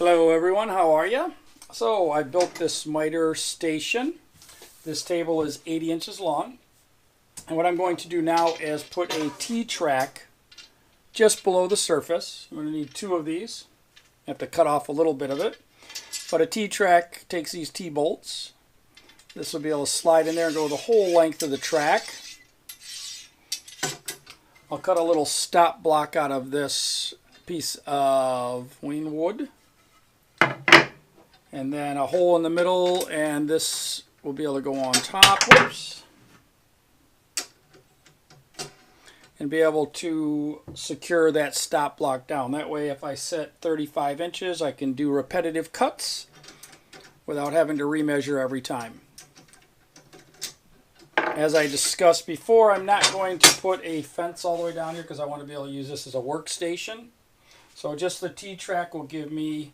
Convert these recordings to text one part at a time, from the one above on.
Hello everyone, how are you? So I built this miter station. This table is 80 inches long. And what I'm going to do now is put a T-track just below the surface. I'm going to need 2 of these. I have to cut off a little bit of it. But a T-track takes these T-bolts. This will be able to slide in there and go the whole length of the track. I'll cut a little stop block out of this piece of wing wood. And then a hole in the middle, and this will be able to go on top. Whoops. And be able to secure that stop block down. That way if I set 35 inches, I can do repetitive cuts without having to remeasure every time. As I discussed before, I'm not going to put a fence all the way down here because I want to be able to use this as a workstation. So just the T-track will give me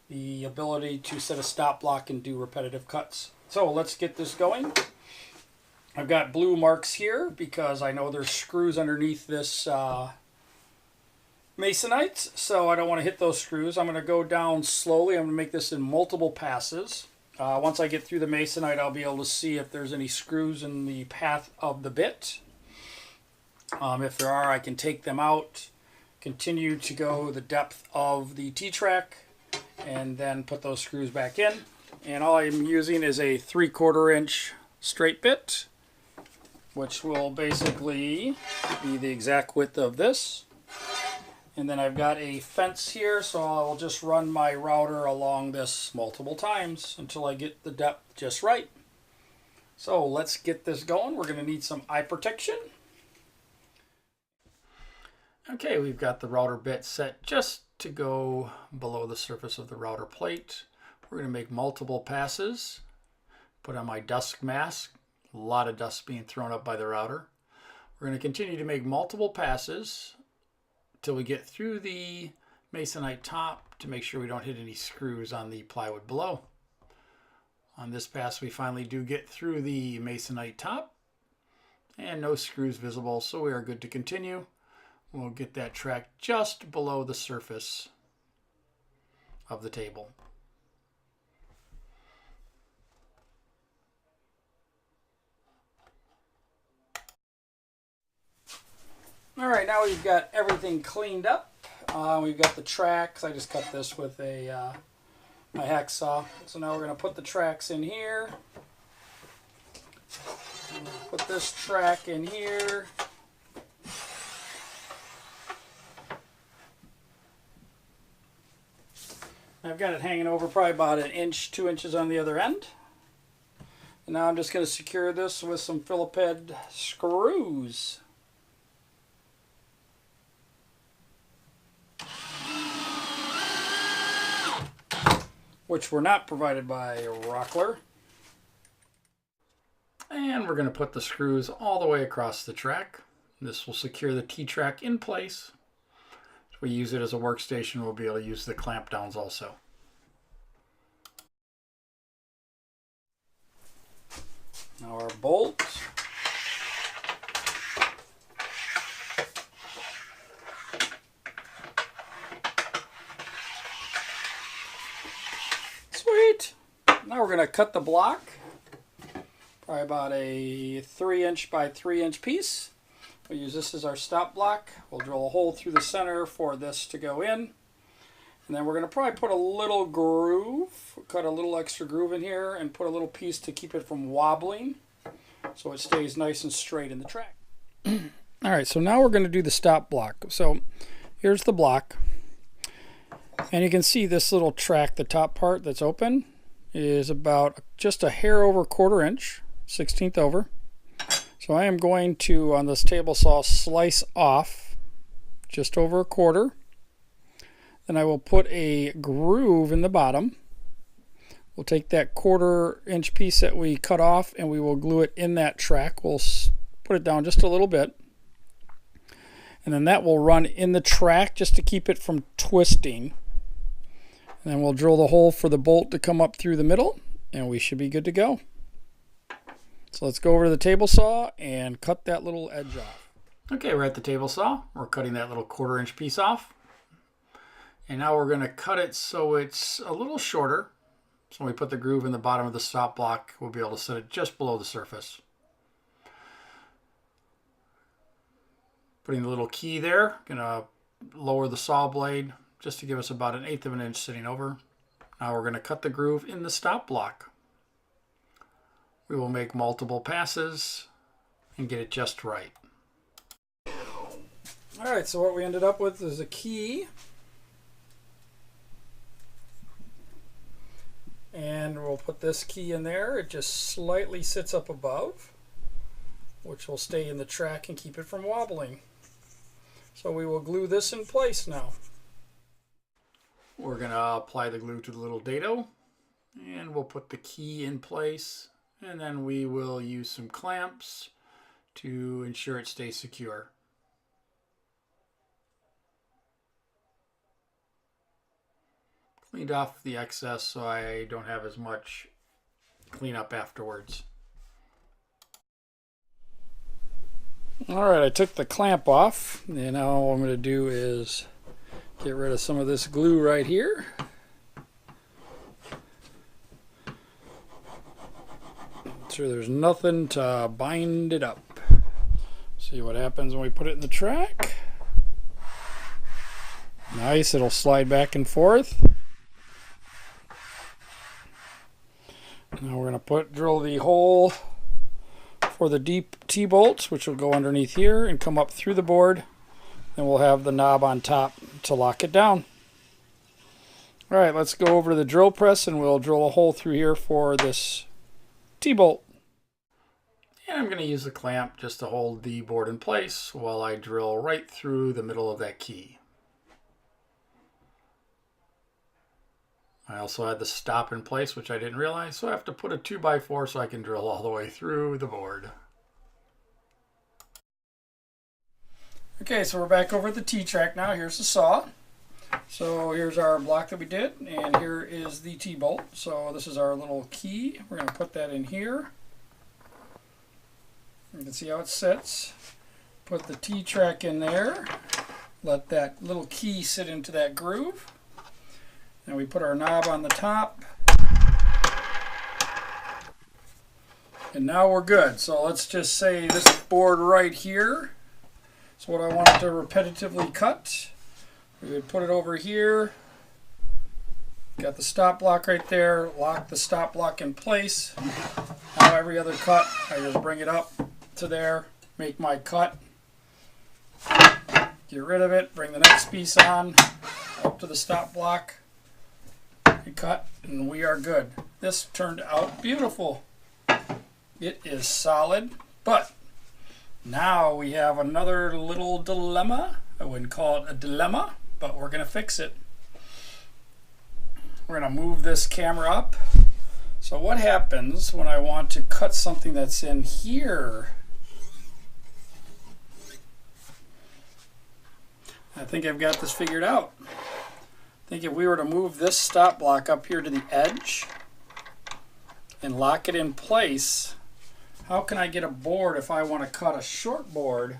the ability to set a stop block and do repetitive cuts. So let's get this going. I've got blue marks here because I know there's screws underneath this masonite, so I don't want to hit those screws. I'm going to go down slowly. I'm going to make this in multiple passes. Once I get through the masonite, I'll be able to see if there's any screws in the path of the bit. If there are, I can take them out, continue to go the depth of the T-track, and then put those screws back in. And all I'm using is a 3/4 inch straight bit, which will basically be the exact width of this. And then I've got a fence here, so I'll just run my router along this multiple times until I get the depth just right. So let's get this going. We're going to need some eye protection. Okay, we've got the router bit set just to go below the surface of the router plate. We're going to make multiple passes. Put on my dust mask. A lot of dust being thrown up by the router. We're going to continue to make multiple passes till we get through the masonite top to make sure we don't hit any screws on the plywood below. On this pass we finally do get through the masonite top and no screws visible, so we are good to continue. We'll get that track just below the surface of the table. All right, now we've got everything cleaned up. We've got the tracks. I just cut this with a my hacksaw. So now we're going to put the tracks in here. Put this track in here. I've got it hanging over probably about 1 inch, 2 inches on the other end. And now I'm just going to secure this with some Phillips head screws. Which were not provided by Rockler. And we're going to put the screws all the way across the track. This will secure the T-track in place. If we use it as a workstation, we'll be able to use the clamp downs also. Now our bolt. Sweet. Now we're going to cut the block. Probably about a 3-inch by 3-inch piece. We'll use this as our stop block. We'll drill a hole through the center for this to go in. And then we're going to probably put a little groove, cut a little extra groove in here and put a little piece to keep it from wobbling so it stays nice and straight in the track. All right, so now we're going to do the stop block. So here's the block. And you can see this little track, the top part that's open, is about just a hair over 1/4 inch, 1/16 over. So I am going to, on this table saw, slice off just over 1/4. Then I will put a groove in the bottom. We'll take that 1/4 inch piece that we cut off and we will glue it in that track. We'll put it down just a little bit. And then that will run in the track just to keep it from twisting. And then we'll drill the hole for the bolt to come up through the middle and we should be good to go. So let's go over to the table saw and cut that little edge off. Okay, we're at the table saw. We're cutting that little 1/4 inch piece off. And now we're going to cut it so it's a little shorter. So when we put the groove in the bottom of the stop block, we'll be able to set it just below the surface. Putting the little key there, going to lower the saw blade just to give us about 1/8 of an inch sitting over. Now we're going to cut the groove in the stop block. We will make multiple passes and get it just right. All right, so what we ended up with is a key. And we'll put this key in there. It just slightly sits up above, which will stay in the track and keep it from wobbling. So we will glue this in place now. We're going to apply the glue to the little dado, and we'll put the key in place, and then we will use some clamps to ensure it stays secure. Cleaned off the excess so I don't have as much cleanup afterwards. Alright, I took the clamp off, and now what I'm going to do is get rid of some of this glue right here. So there's nothing to bind it up. See what happens when we put it in the track. Nice, it'll slide back and forth. Now we're going to drill the hole for the deep T-bolts, which will go underneath here and come up through the board. Then we'll have the knob on top to lock it down. All right, let's go over to the drill press and we'll drill a hole through here for this T-bolt. And I'm going to use the clamp just to hold the board in place while I drill right through the middle of that key. I also had the stop in place, which I didn't realize, so I have to put a 2x4 so I can drill all the way through the board. Okay, so we're back over at the T-track now. Here's the saw. So here's our block that we did, and here is the T-bolt. So this is our little key. We're going to put that in here. You can see how it sits. Put the T-track in there. Let that little key sit into that groove. And we put our knob on the top. And now we're good. So let's just say this board right here is what I want to repetitively cut. We would put it over here. Got the stop block right there. Lock the stop block in place. Now every other cut, I just bring it up to there, make my cut. Get rid of it, bring the next piece on, up to the stop block. Cut, and we are good. This turned out beautiful. It is solid, but now we have another little dilemma. I wouldn't call it a dilemma, but we're going to fix it. We're going to move this camera up. So what happens when I want to cut something that's in here? I think I've got this figured out. I think if we were to move this stop block up here to the edge and lock it in place, how can I get a board if I want to cut a short board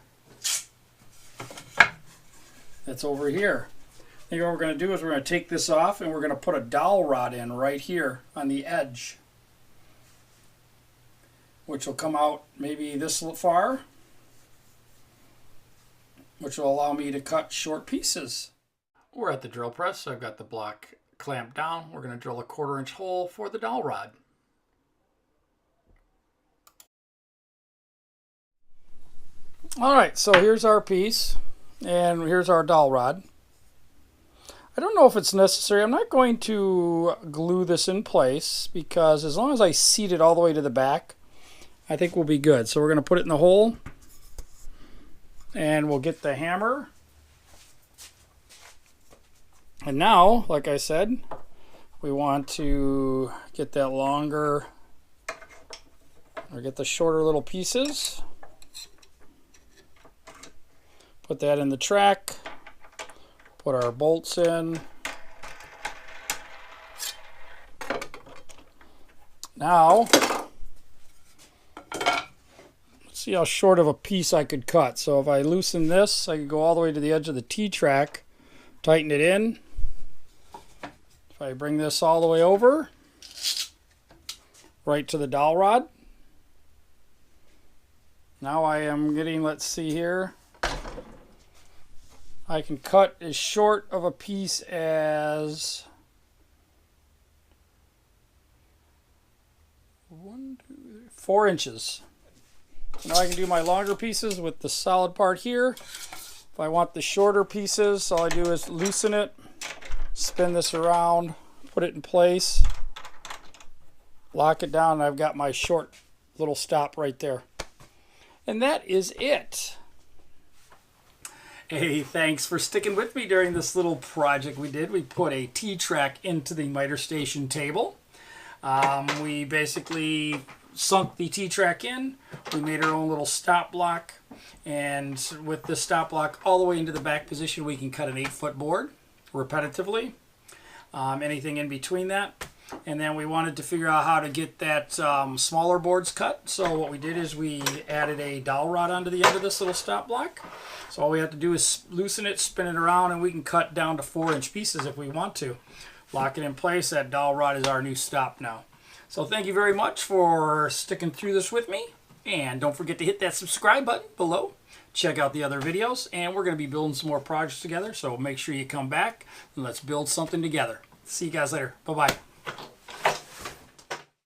that's over here? I think what we're going to do is we're going to take this off and we're going to put a dowel rod in right here on the edge, which will come out maybe this far, which will allow me to cut short pieces. We're at the drill press, so I've got the block clamped down. We're going to drill a 1/4 inch hole for the dowel rod. Alright, so here's our piece, and here's our dowel rod. I don't know if it's necessary. I'm not going to glue this in place, because as long as I seat it all the way to the back, I think we'll be good. So we're going to put it in the hole, and we'll get the hammer. And now, like I said, we want to get that longer, or get the shorter little pieces. Put that in the track. Put our bolts in. Now, let's see how short of a piece I could cut. So if I loosen this, I could go all the way to the edge of the T-track, tighten it in, If I bring this all the way over, right to the dowel rod. Now I am getting, let's see here, I can cut as short of a piece as 4 inches. Now I can do my longer pieces with the solid part here. If I want the shorter pieces, all I do is loosen it, spin this around, put it in place, lock it down, and I've got my short little stop right there. And that is it. Hey, thanks for sticking with me during this little project we did. We put a T-track into the miter station table. We basically sunk the T-track in. We made our own little stop block. And with the stop block all the way into the back position, we can cut an 8-foot board repetitively. Anything in between that. And then we wanted to figure out how to get that smaller boards cut. So what we did is we added a dowel rod onto the end of this little stop block. So all we have to do is loosen it, spin it around, and we can cut down to 4-inch pieces if we want to. Lock it in place. That dowel rod is our new stop now. So thank you very much for sticking through this with me. And don't forget to hit that subscribe button below. Check out the other videos. And we're going to be building some more projects together. So make sure you come back and let's build something together. See you guys later. Bye-bye.